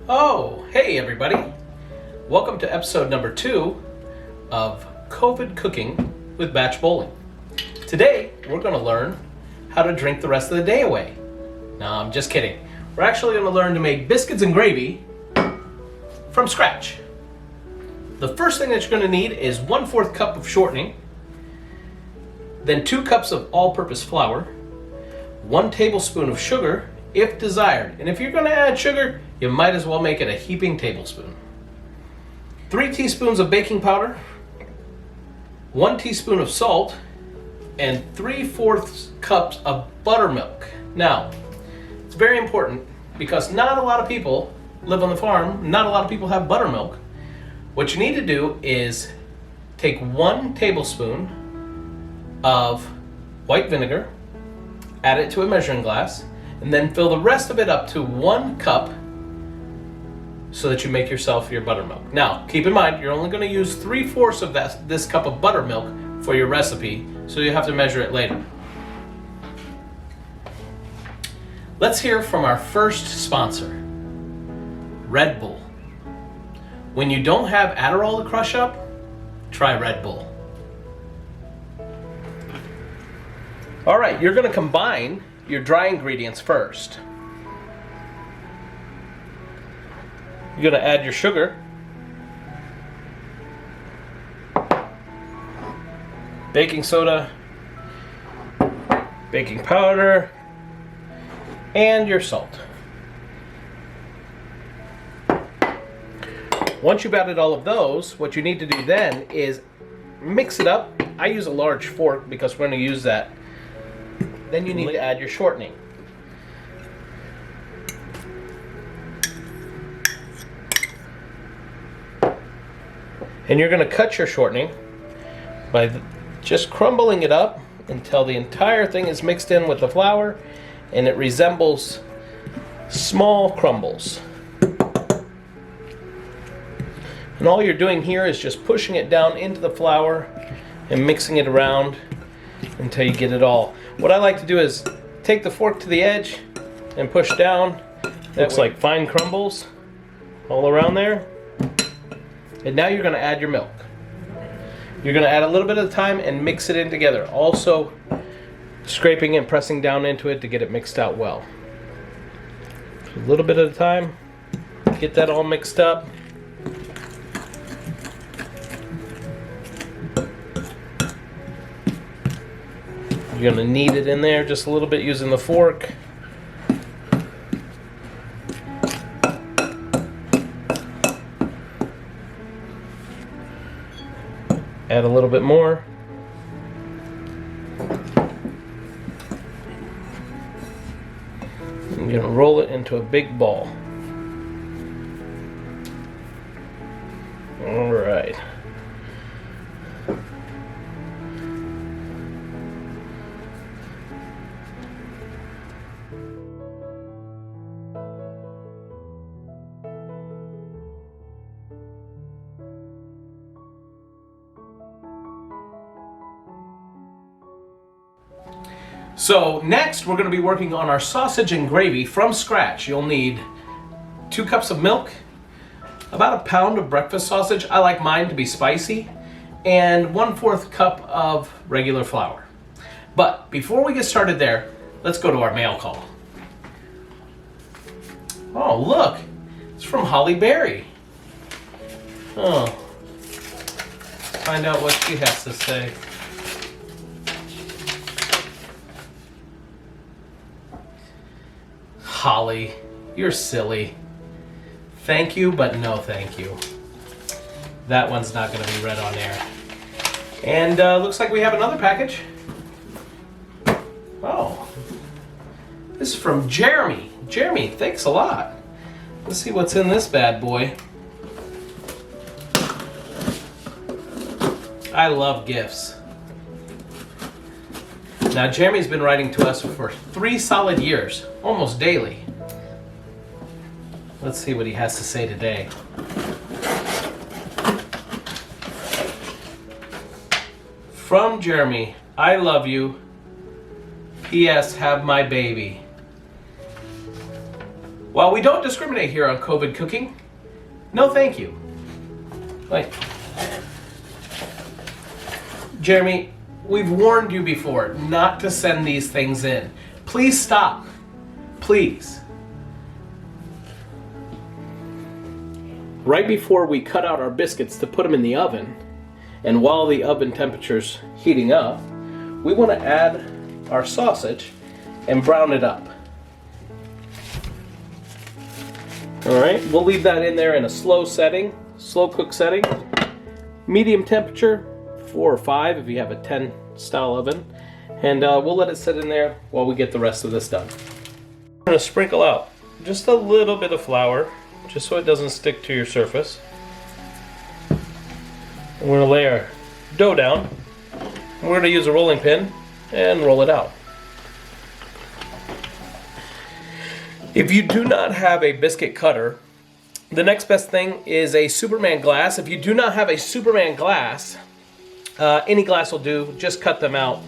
Oh, hey everybody. Welcome to episode number 2 of COVID Cooking with Batch Boling. Today, we're going to learn how to drink the rest of the day away. No, I'm just kidding. We're actually going to learn to make biscuits and gravy from scratch. The first thing that you're going to need is 1/4 cup of shortening, then 2 cups of all-purpose flour, 1 tablespoon of sugar, if desired. And if you're going to add sugar, you might as well make it a heaping tablespoon. 3 teaspoons of baking powder, 1 teaspoon of salt, and 3/4 cups of buttermilk. Now, it's very important because not a lot of people live on the farm, not a lot of people have buttermilk. What you need to do is take 1 tablespoon of white vinegar, add it to a measuring glass, and then fill the rest of it up to 1 cup so that you make yourself your buttermilk. Now, keep in mind, you're only going to use 3/4 of this cup of buttermilk for your recipe, so you have to measure it later. Let's hear from our first sponsor, Red Bull. When you don't have Adderall to crush up, try Red Bull. All right, you're going to combine your dry ingredients first. You're going to add your sugar, baking soda, baking powder, and your salt. Once you've added all of those, what you need to do then is mix it up. I use a large fork because we're going to use that. Then you need to add your shortening. And you're going to cut your shortening by just crumbling it up until the entire thing is mixed in with the flour and it resembles small crumbles. And all you're doing here is just pushing it down into the flour and mixing it around until you get it all. What I like to do is take the fork to the edge and push down. Looks like fine crumbles all around there. And now you're going to add your milk. You're going to add a little bit at a time and mix it in together. Also scraping and pressing down into it to get it mixed out well. So a little bit at a time. Get that all mixed up. You're going to knead it in there just a little bit using the fork. Add a little bit more. I'm going to roll it into a big ball. All right. So next we're going to be working on our sausage and gravy from scratch. You'll need 2 cups of milk, about 1 pound of breakfast sausage, I like mine to be spicy, and 1/4 cup of regular flour. But before we get started there, let's go to our mail call. Oh look, it's from Holly Berry. Oh, find out what she has to say. Holly, you're silly. Thank you, but no thank you. That one's not going to be read on air. And looks like we have another package. Oh, this is from Jeremy. Jeremy, thanks a lot. Let's see what's in this bad boy. I love gifts. Now, Jeremy's been writing to us for 3 solid years, almost daily. Let's see what he has to say today. From Jeremy, I love you. P.S. Have my baby. While we don't discriminate here on COVID cooking, no thank you. Like, Jeremy, we've warned you before not to send these things in. Please stop. Please. Right before we cut out our biscuits to put them in the oven, and while the oven temperature's heating up, we want to add our sausage and brown it up. All right, we'll leave that in there in a slow cook setting, medium temperature, 4 or 5 if you have a 10 style oven, and we'll let it sit in there while we get the rest of this done. I'm going to sprinkle out just a little bit of flour, just so it doesn't stick to your surface. And we're going to lay our dough down. We're going to use a rolling pin and roll it out. If you do not have a biscuit cutter, the next best thing is a Superman glass. If you do not have a Superman glass, any glass will do. Just cut them out.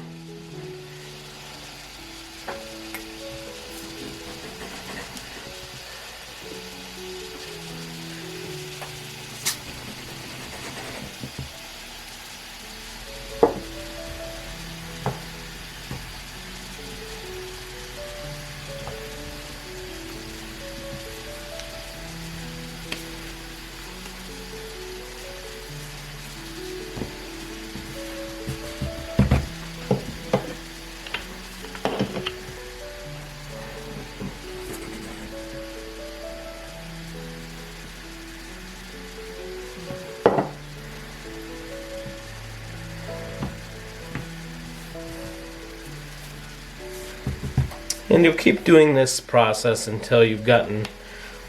And you'll keep doing this process until you've gotten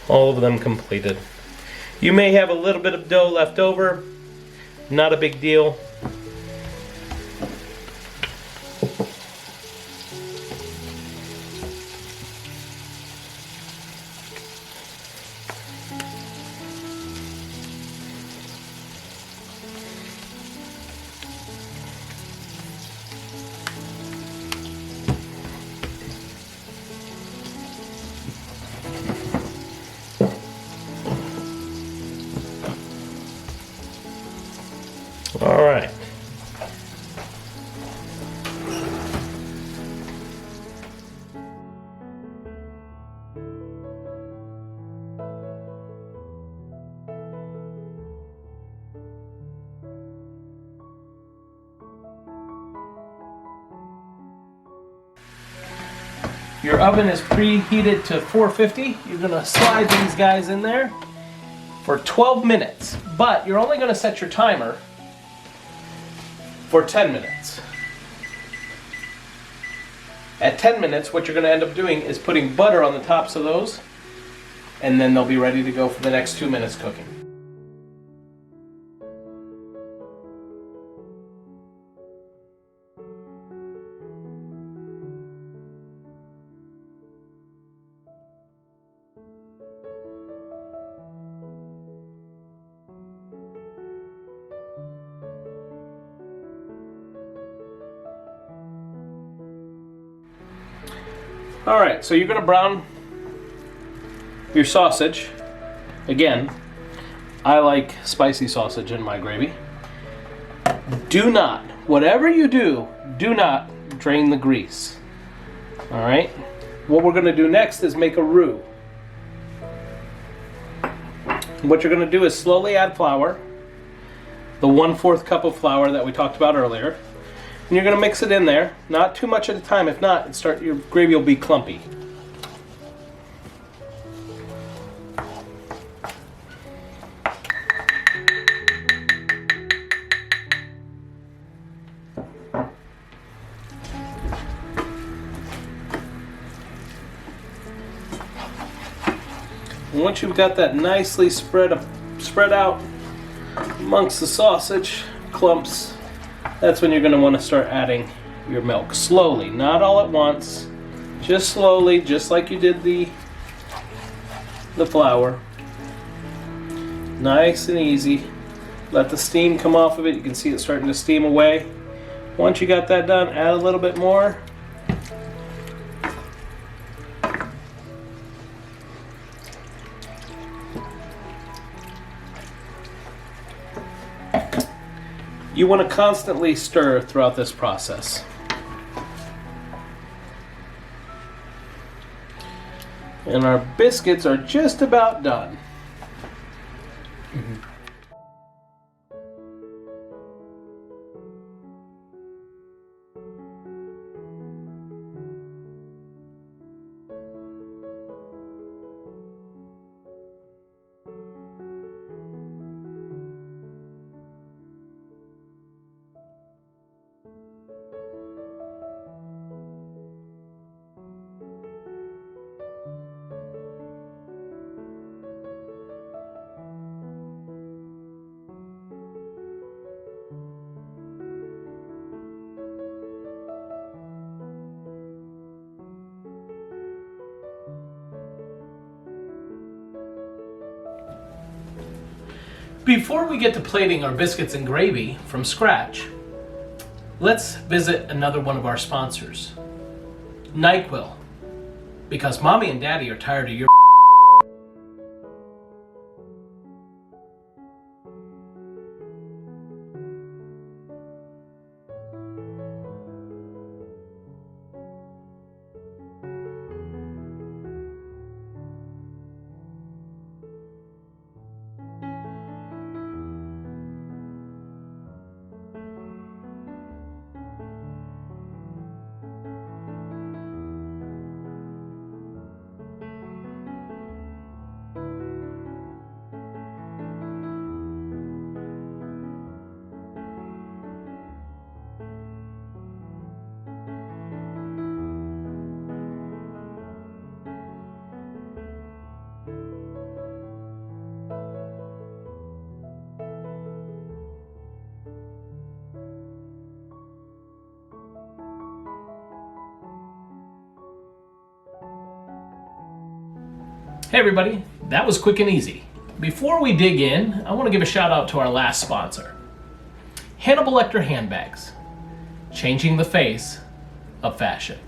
all of them completed. You may have a little bit of dough left over, not a big deal. All right. Your oven is preheated to 450. You're gonna slide these guys in there for 12 minutes, but you're only gonna set your timer for 10 minutes. At 10 minutes, what you're going to end up doing is putting butter on the tops of those, and then they'll be ready to go for the next 2 minutes cooking. All right, so you're going to brown your sausage. Again, I like spicy sausage in my gravy. Do not, whatever you do, do not drain the grease. All right, what we're going to do next is make a roux. What you're going to do is slowly add flour, the 1/4 cup of flour that we talked about earlier. And you're going to mix it in there, not too much at a time. If not, your gravy will be clumpy. And once you've got that nicely spread out amongst the sausage clumps, that's when you're going to want to start adding your milk. Slowly, not all at once. Just slowly, just like you did the flour. Nice and easy. Let the steam come off of it. You can see it starting to steam away. Once you got that done, add a little bit more. You want to constantly stir throughout this process. And our biscuits are just about done. Before we get to plating our biscuits and gravy from scratch, let's visit another one of our sponsors, NyQuil, because Mommy and Daddy are tired of your Hey everybody, that was quick and easy. Before we dig in, I want to give a shout out to our last sponsor, Hannibal Lecter Handbags, changing the face of fashion.